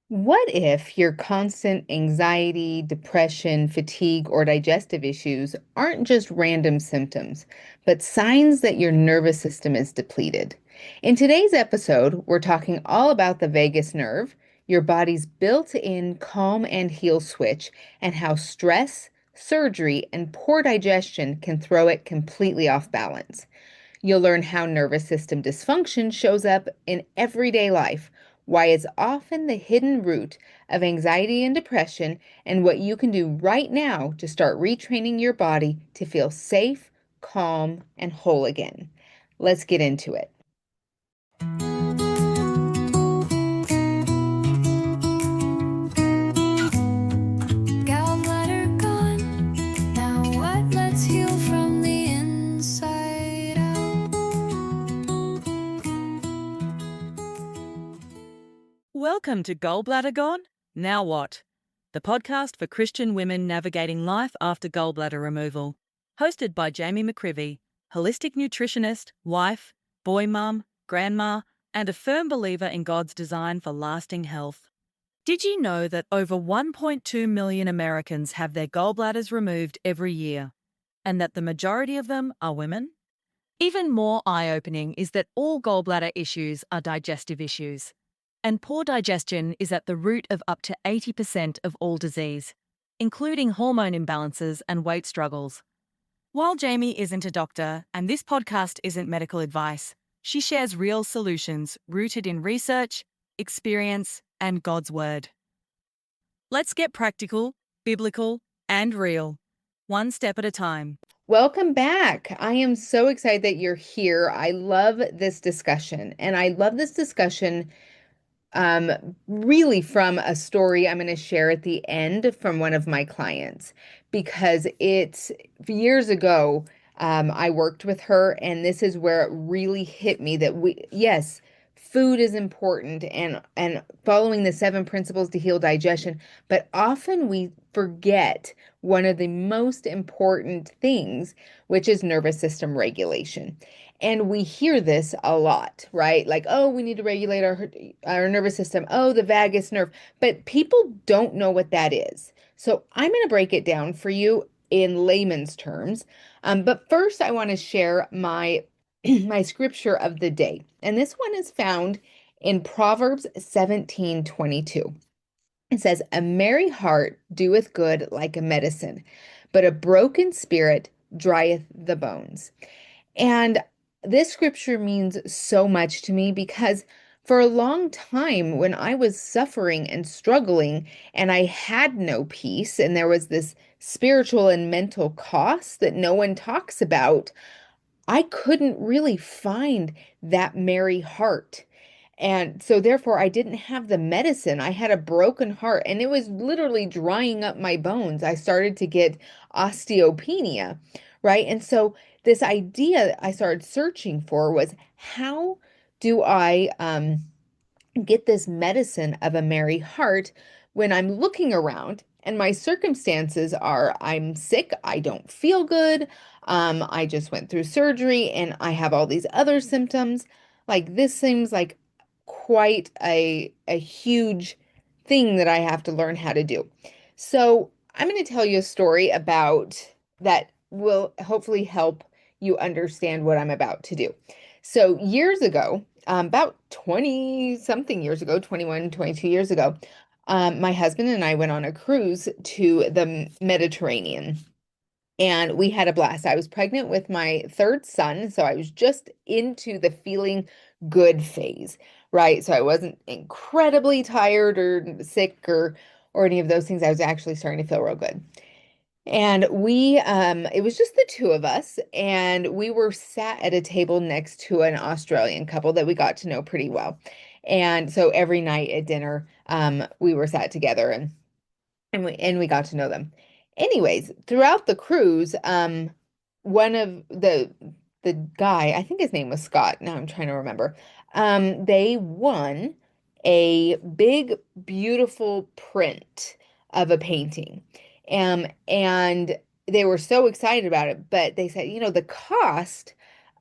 What if your constant anxiety, depression, fatigue, or digestive issues aren't just random symptoms, but signs that your nervous system is depleted? In today's episode, we're talking all about the vagus nerve, your body's built-in calm and heal switch, and how stress, surgery, and poor digestion can throw it completely off balance. You'll learn how nervous system dysfunction shows up in everyday life, why it's often the hidden root of anxiety and depression, and what you can do right now to start retraining your body to feel safe, calm, and whole again. Let's get into it. Gallbladder gone. Now what? Let's heal from the inside out. Welcome to Gallbladder Gone. Now what? The podcast for Christian women navigating life after gallbladder removal. Hosted by Jamie McCrivy, holistic nutritionist, wife, boy mum, grandma, and a firm believer in God's design for lasting health. Did you know that over 1.2 million Americans have their gallbladders removed every year, and that the majority of them are women? Even more eye-opening is that all gallbladder issues are digestive issues. And poor digestion is at the root of up to 80% of all disease, including hormone imbalances and weight struggles. While Jamie isn't a doctor and this podcast isn't medical advice, she shares real solutions rooted in research, experience, and God's Word. Let's get practical, biblical, and real, one step at a time. Welcome back. I am so excited that you're here. I love this discussion, and I love this discussion um, really from a story I'm going to share at the end from one of my clients, because it's years ago. I worked with her, and this is where it really hit me that yes, food is important and following the 7 principles to heal digestion, but often we forget one of the most important things, which is nervous system regulation. And we hear this a lot, right? Like, oh, we need to regulate our nervous system. Oh, the vagus nerve. But people don't know what that is. So I'm going to break it down for you in layman's terms. But first, I want to share my my scripture of the day. And this one is found in Proverbs 17:22. It says, "A merry heart doeth good like a medicine, but a broken spirit drieth the bones." And this scripture means so much to me because for a long time, when I was suffering and struggling and I had no peace, and there was this spiritual and mental cost that no one talks about, I couldn't really find that merry heart. And so, therefore, I didn't have the medicine. I had a broken heart, and it was literally drying up my bones. I started to get osteopenia, right? And so, this idea I started searching for was, how do I get this medicine of a merry heart when I'm looking around and my circumstances are I'm sick, I don't feel good, I just went through surgery and I have all these other symptoms. Like, this seems like quite a huge thing that I have to learn how to do. So I'm going to tell you a story about that will hopefully help you understand what I'm about to do. So years ago, about 20 something years ago, 21, 22 years ago, my husband and I went on a cruise to the Mediterranean, and we had a blast. I was pregnant with my third son, so I was just into the feeling good phase, right? So I wasn't incredibly tired or sick or any of those things. I was actually starting to feel real good. And it was just the two of us, and we were sat at a table next to an Australian couple that we got to know pretty well. And so every night at dinner, we were sat together and we got to know them. Anyways, throughout the cruise, one of the guy, I think his name was Scott. Now I'm trying to remember. They won a big, beautiful print of a painting. And they were so excited about it, but they said, the cost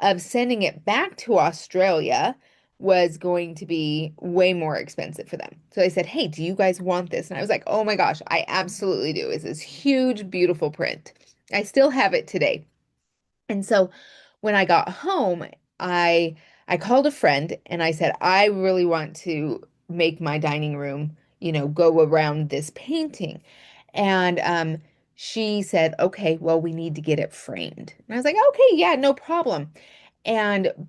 of sending it back to Australia was going to be way more expensive for them. So they said, "Hey, do you guys want this?" And I was like, "Oh my gosh, I absolutely do. It's this huge, beautiful print." I still have it today. And so when I got home, I I called a friend and I said, "I really want to make my dining room, go around this painting." And she said, "Okay, well, we need to get it framed." And I was like, "Okay, yeah, no problem."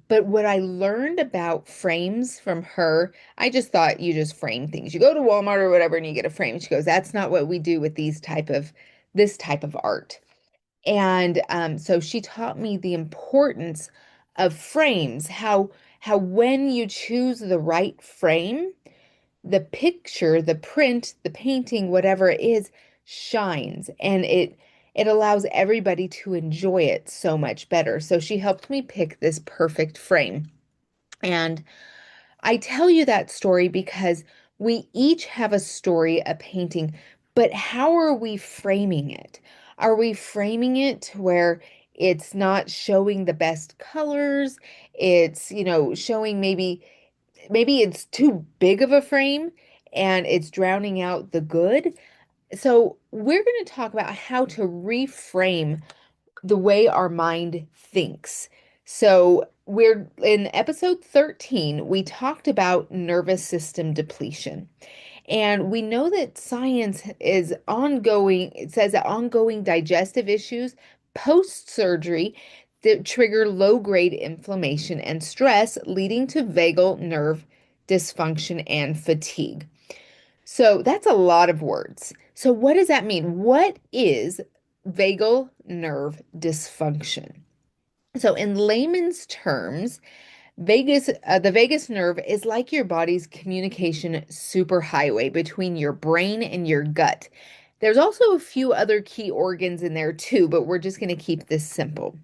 But what I learned about frames from her, I just thought you just frame things. You go to Walmart or whatever and you get a frame. She goes, "That's not what we do with this type of art." And so she taught me the importance of frames, how when you choose the right frame, the picture, the print, the painting, whatever it is, shines and it allows everybody to enjoy it so much better. So she helped me pick this perfect frame. And I tell you that story because we each have a story, a painting, but how are we framing it? Are we framing it to where it's not showing the best colors? It's, showing maybe it's too big of a frame and it's drowning out the good. So, we're going to talk about how to reframe the way our mind thinks. So, we're in episode 13, we talked about nervous system depletion. And we know that science is ongoing. It says that ongoing digestive issues post surgery that trigger low grade inflammation and stress, leading to vagal nerve dysfunction and fatigue. So that's a lot of words. So, what does that mean? What is vagal nerve dysfunction? So, in layman's terms, the vagus nerve is like your body's communication superhighway between your brain and your gut. There's also a few other key organs in there too, but we're just going to keep this simple.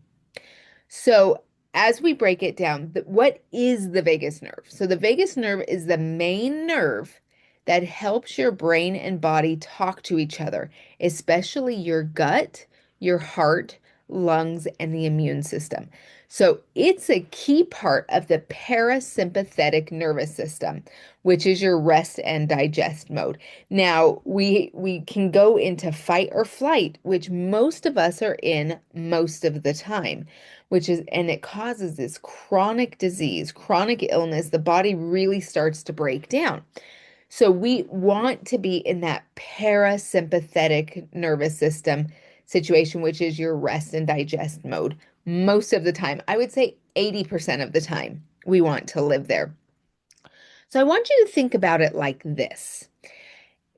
So, as we break it down, what is the vagus nerve? So, the vagus nerve is the main nerve that helps your brain and body talk to each other, especially your gut, your heart, lungs, and the immune system. So, it's a key part of the parasympathetic nervous system, which is your rest and digest mode. Now, we can go into fight or flight, which most of us are in most of the time, and it causes this chronic disease, chronic illness. The body really starts to break down. So we want to be in that parasympathetic nervous system situation, which is your rest and digest mode. Most of the time, I would say 80% of the time, we want to live there. So I want you to think about it like this.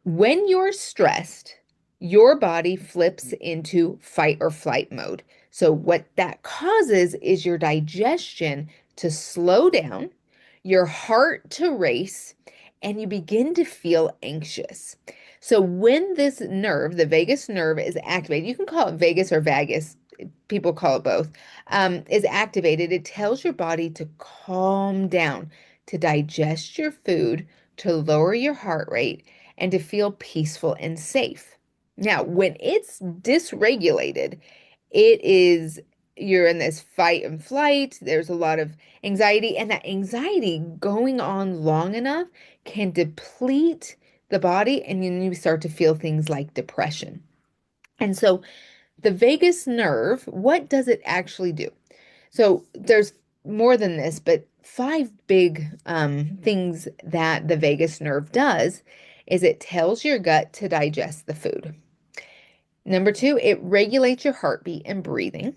When you're stressed, your body flips into fight or flight mode. So, what that causes is your digestion to slow down, your heart to race, and you begin to feel anxious. So, when this nerve, the vagus nerve, is activated, you can call it vagus or vagus, people call it both, is activated, it tells your body to calm down, to digest your food, to lower your heart rate and to feel peaceful and safe. Now, when it's dysregulated, it is you're in this fight and flight. There's a lot of anxiety, and that anxiety going on long enough can deplete the body, and then you start to feel things like depression. And so, the vagus nerve, what does it actually do? So there's more than this, but five big things that the vagus nerve does is it tells your gut to digest the food. Number two, it regulates your heartbeat and breathing.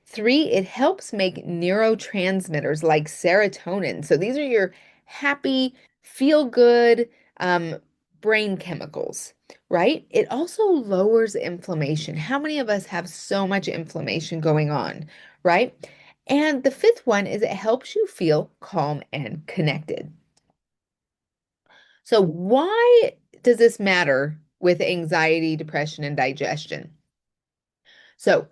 Three, it helps make neurotransmitters like serotonin. So these are your happy, feel good brain chemicals, right? It also lowers inflammation. How many of us have so much inflammation going on, right? And the fifth one is it helps you feel calm and connected. So, why does this matter with anxiety, depression, and digestion? So,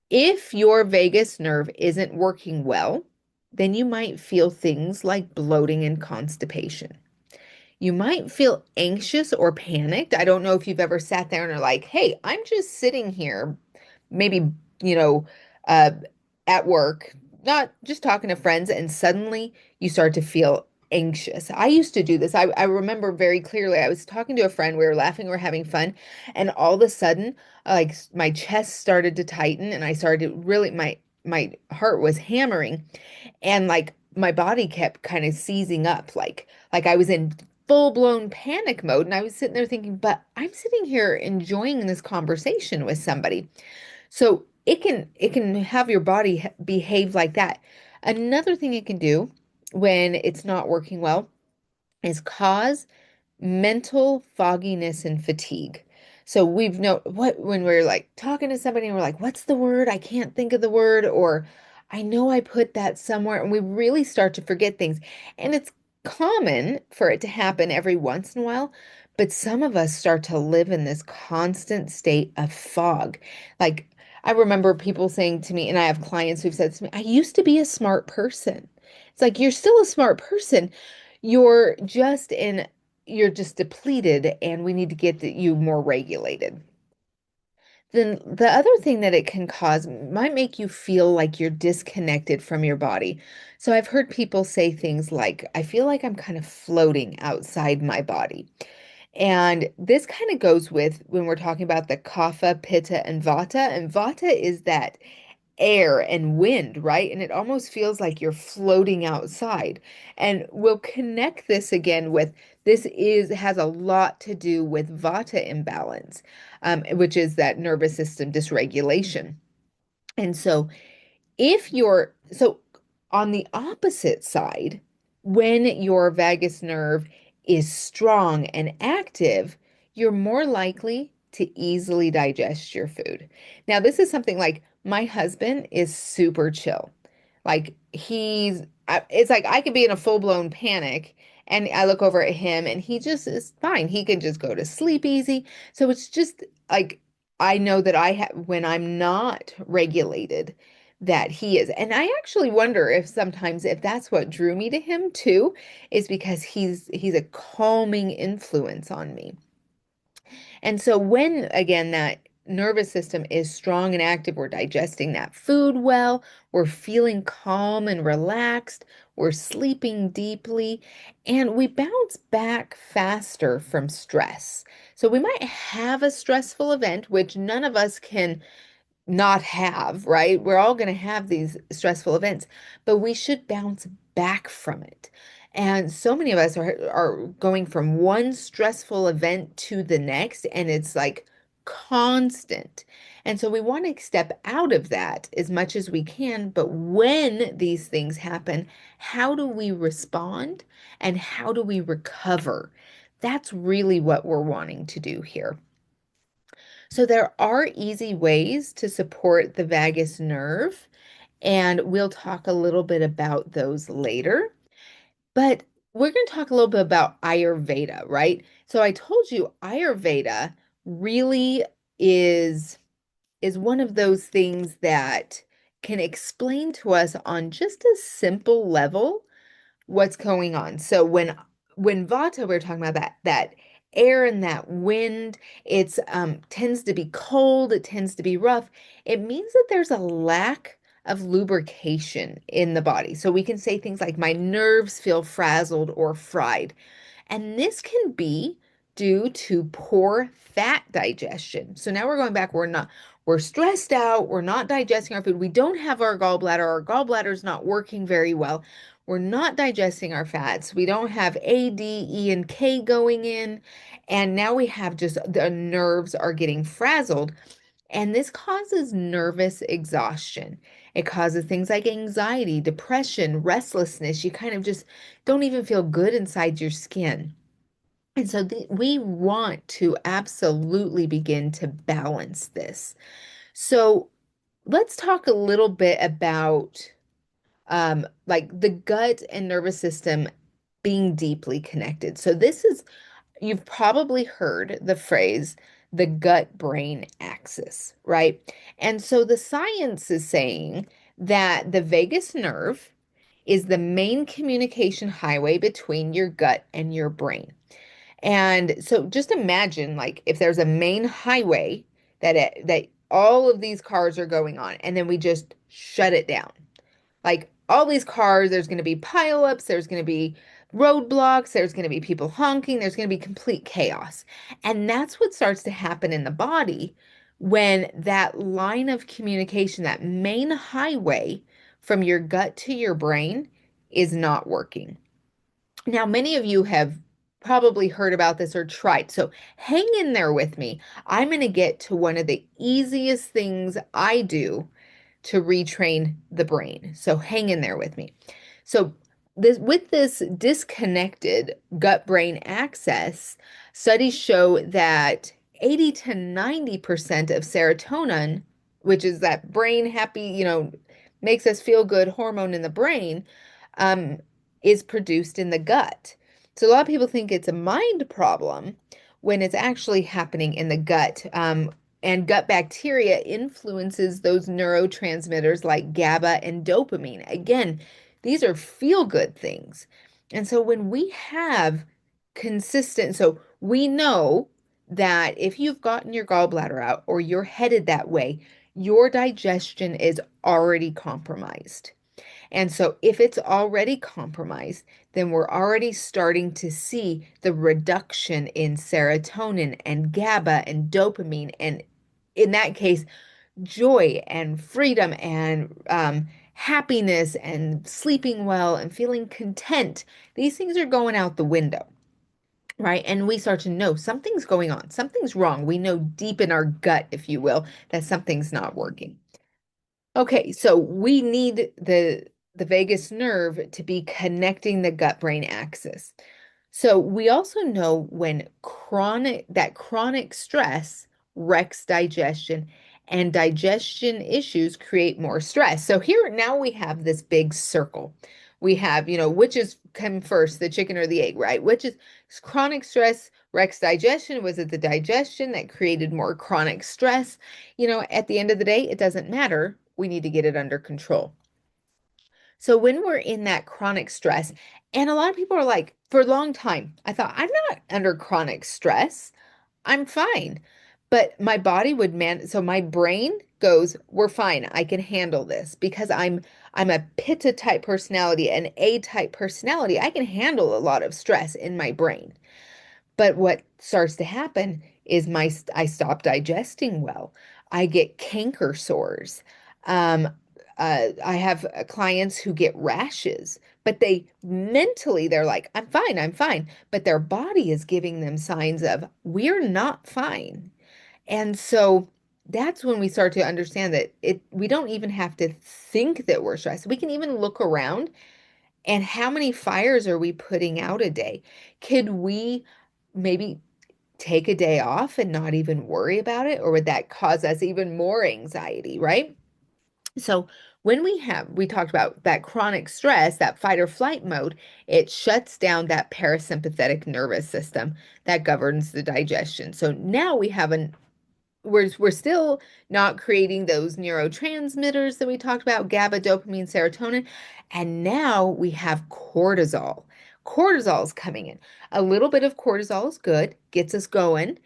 if your vagus nerve isn't working well, then you might feel things like bloating and constipation. You might feel anxious or panicked. I don't know if you've ever sat there and are like, hey, I'm just sitting here, maybe, you know, uh, at work. not just talking to friends, and suddenly you start to feel anxious. I used to do this. I remember very clearly. I was talking to a friend, we were laughing, we were having fun, and all of a sudden, like my chest started to tighten and I started really my heart was hammering and like my body kept kind of seizing up like I was in full-blown panic mode and I was sitting there thinking, but I'm sitting here enjoying this conversation with somebody. So it can have your body behave like that. Another thing it can do when it's not working well is cause mental fogginess and fatigue. So we've know what when we're like talking to somebody and we're like, what's the word? I can't think of the word, or I know I put that somewhere, and we really start to forget things. And it's common for it to happen every once in a while, but some of us start to live in this constant state of fog. Like I remember people saying to me, and I have clients who've said to me, I used to be a smart person. It's like you're still a smart person. You're just in you're just depleted and we need to get you more regulated. Then the other thing that it can cause might make you feel like you're disconnected from your body. So I've heard people say things like, I feel like I'm kind of floating outside my body. And this kind of goes with when we're talking about the kapha, pitta, and vata. And vata is that air and wind, right? And it almost feels like you're floating outside. And we'll connect this again with this is has a lot to do with vata imbalance, which is that nervous system dysregulation. And so if you're so on the opposite side, when your vagus nerve is strong and active, you're more likely to easily digest your food. Now, this is something like my husband is super chill. Like it's like I could be in a full-blown panic and I look over at him and he just is fine. He can just go to sleep easy. So it's just like I know that I have when I'm not regulated that he is. And I actually wonder if sometimes if that's what drew me to him too, is because he's a calming influence on me. And so when again that nervous system is strong and active, we're digesting that food well, we're feeling calm and relaxed, we're sleeping deeply, and we bounce back faster from stress. So we might have a stressful event, which none of us can not have, right? We're all going to have these stressful events, but we should bounce back from it. And so many of us are going from one stressful event to the next, and it's like constant. And so we want to step out of that as much as we can. But when these things happen, how do we respond and how do we recover? That's really what we're wanting to do here. So there are easy ways to support the vagus nerve, and we'll talk a little bit about those later. But we're going to talk a little bit about Ayurveda, right? So I told you Ayurveda really is is one of those things that can explain to us on just a simple level what's going on. So when Vata, we're talking about that air and that wind, it's tends to be cold, it tends to be rough. It means that there's a lack of lubrication in the body. So we can say things like my nerves feel frazzled or fried. And this can be due to poor fat digestion. So now we're going back, we're stressed out, we're not digesting our food, we don't have our gallbladder is not working very well. We're not digesting our fats. We don't have A, D, E, and K going in. And now we have just the nerves are getting frazzled. And this causes nervous exhaustion. It causes things like anxiety, depression, restlessness. You kind of just don't even feel good inside your skin. And so we want to absolutely begin to balance this. So let's talk a little bit about like the gut and nervous system being deeply connected. So this is, you've probably heard the phrase, the gut-brain axis, right? And so the science is saying that the vagus nerve is the main communication highway between your gut and your brain. And so just imagine like if there's a main highway that all of these cars are going on and then we just shut it down. Like all these cars, there's going to be pileups, there's going to be roadblocks, there's going to be people honking, there's going to be complete chaos. And that's what starts to happen in the body when that line of communication, that main highway from your gut to your brain is not working. Now, many of you have probably heard about this or tried. So hang in there with me. I'm going to get to one of the easiest things I do to retrain the brain. So hang in there with me. So this disconnected gut-brain axis, studies show that 80 to 90% of serotonin, which is that brain happy, makes us feel good hormone in the brain, um, is produced in the gut. So a lot of people think it's a mind problem when it's actually happening in the gut. And gut bacteria influences those neurotransmitters like GABA and dopamine. Again, these are feel-good things. And so when we have so we know that if you've gotten your gallbladder out or you're headed that way, your digestion is already compromised. And so if it's already compromised, then we're already starting to see the reduction in serotonin and GABA and dopamine, and in that case, joy and freedom and happiness and sleeping well and feeling content. These things are going out the window, right? And we start to know something's going on, something's wrong. We know deep in our gut, if you will, that something's not working. Okay, so we need the vagus nerve to be connecting the gut-brain axis. So we also know when chronic stress wrecks digestion and digestion issues create more stress. So here now we have this big circle. We have, which is come first, the chicken or the egg, right? Which is chronic stress wrecks digestion. Was it the digestion that created more chronic stress? At the end of the day, it doesn't matter. We need to get it under control. So when we're in that chronic stress, and a lot of people are like, for a long time, I thought, I'm not under chronic stress. I'm fine. But my body would so my brain goes, we're fine. I can handle this because I'm a pitta type personality, an A type personality. I can handle a lot of stress in my brain. But what starts to happen is I stop digesting well. I get canker sores. I have clients who get rashes, but they're like, I'm fine. But their body is giving them signs of, we're not fine. And so that's when we start to understand that we don't even have to think that we're stressed. We can even look around and how many fires are we putting out a day? Could we maybe take a day off and not even worry about it? Or would that cause us even more anxiety, right? So when we talked about that chronic stress, that fight or flight mode, it shuts down that parasympathetic nervous system that governs the digestion. So now we're still not creating those neurotransmitters that we talked about, GABA, dopamine, serotonin, and now we have cortisol. Cortisol is coming in. A little bit of cortisol is good, gets us going,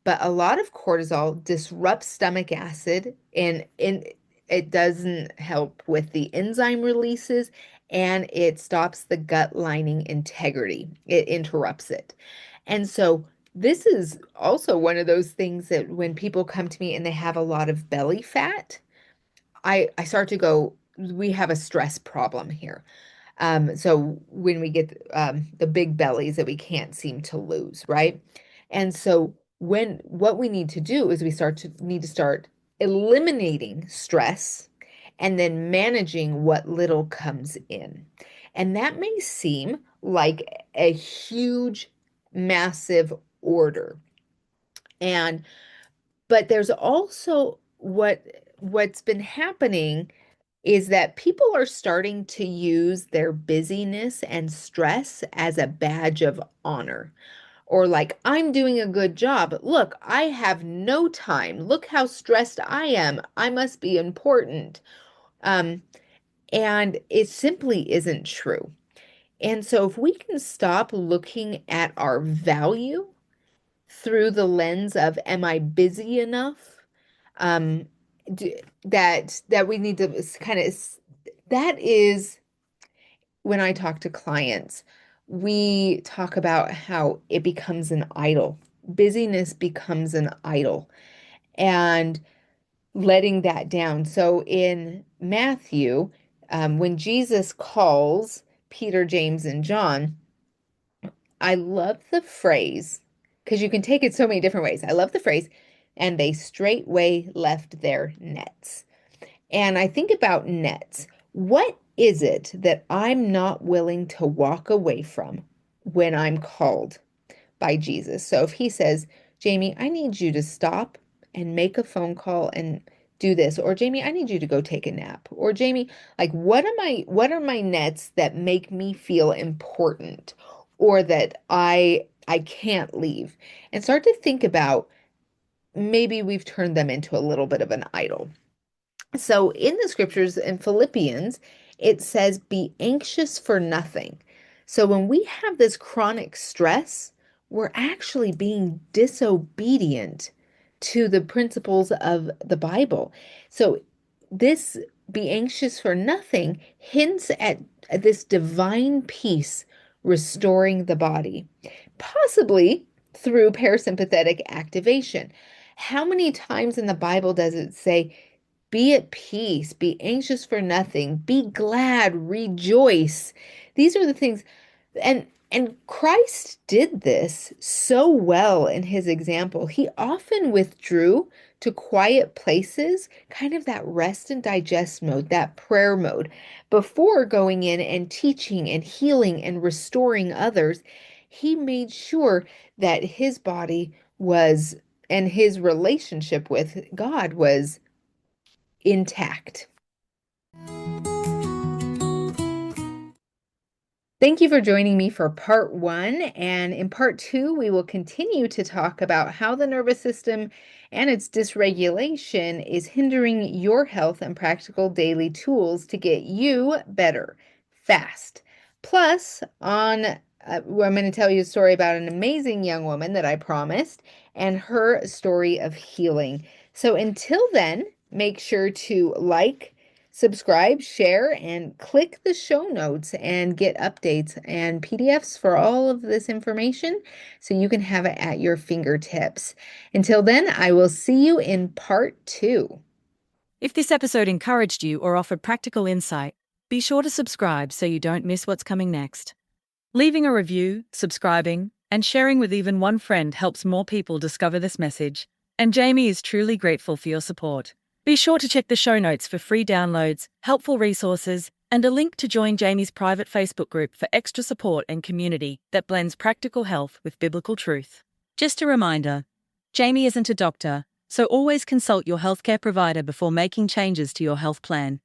but a lot of cortisol disrupts stomach acid and it doesn't help with the enzyme releases and it stops the gut lining integrity. It interrupts it. And so this is also one of those things that when people come to me and they have a lot of belly fat, I start to go, we have a stress problem here. So when we get the big bellies that we can't seem to lose, right? And so what we need to do is need to start eliminating stress and then managing what little comes in. And that may seem like a huge, massive order. And but there's also what's been happening is that people are starting to use their busyness and stress as a badge of honor. Or like, I'm doing a good job. Look, I have no time. Look how stressed I am. I must be important. Um, and it simply isn't true. And so if we can stop looking at our value through the lens of, am I busy enough? Um, that we need to kind of that is when I talk to clients, we talk about how it becomes an idol. Busyness becomes an idol and letting that down. So in Matthew, when Jesus calls Peter, James, and John, I love the phrase because you can take it so many different ways. I love the phrase, and they straightway left their nets. And I think about nets. What is it that I'm not willing to walk away from when I'm called by Jesus? So if he says, Jamie, I need you to stop and make a phone call and do this, or Jamie, I need you to go take a nap, or Jamie, like what are my nets that make me feel important or that I can't leave? And start to think about maybe we've turned them into a little bit of an idol. So in the scriptures in Philippians, it says, be anxious for nothing. So when we have this chronic stress, we're actually being disobedient to the principles of the Bible. So this be anxious for nothing hints at this divine peace restoring the body, possibly through parasympathetic activation. How many times in the Bible does it say, be at peace, be anxious for nothing, be glad, rejoice? These are the things, and Christ did this so well in his example. He often withdrew to quiet places, kind of that rest and digest mode, that prayer mode, before going in and teaching and healing and restoring others. He made sure that his body was, and his relationship with God was intact. Thank you for joining me for part 1. And in part 2, we will continue to talk about how the nervous system and its dysregulation is hindering your health and practical daily tools to get you better fast. Plus, I'm going to tell you a story about an amazing young woman that I promised and her story of healing. So until then, make sure to like, subscribe, share, and click the show notes and get updates and PDFs for all of this information so you can have it at your fingertips. Until then, I will see you in part 2. If this episode encouraged you or offered practical insight, be sure to subscribe so you don't miss what's coming next. Leaving a review, subscribing, and sharing with even one friend helps more people discover this message, and Jamie is truly grateful for your support. Be sure to check the show notes for free downloads, helpful resources, and a link to join Jamie's private Facebook group for extra support and community that blends practical health with biblical truth. Just a reminder, Jamie isn't a doctor, so always consult your healthcare provider before making changes to your health plan.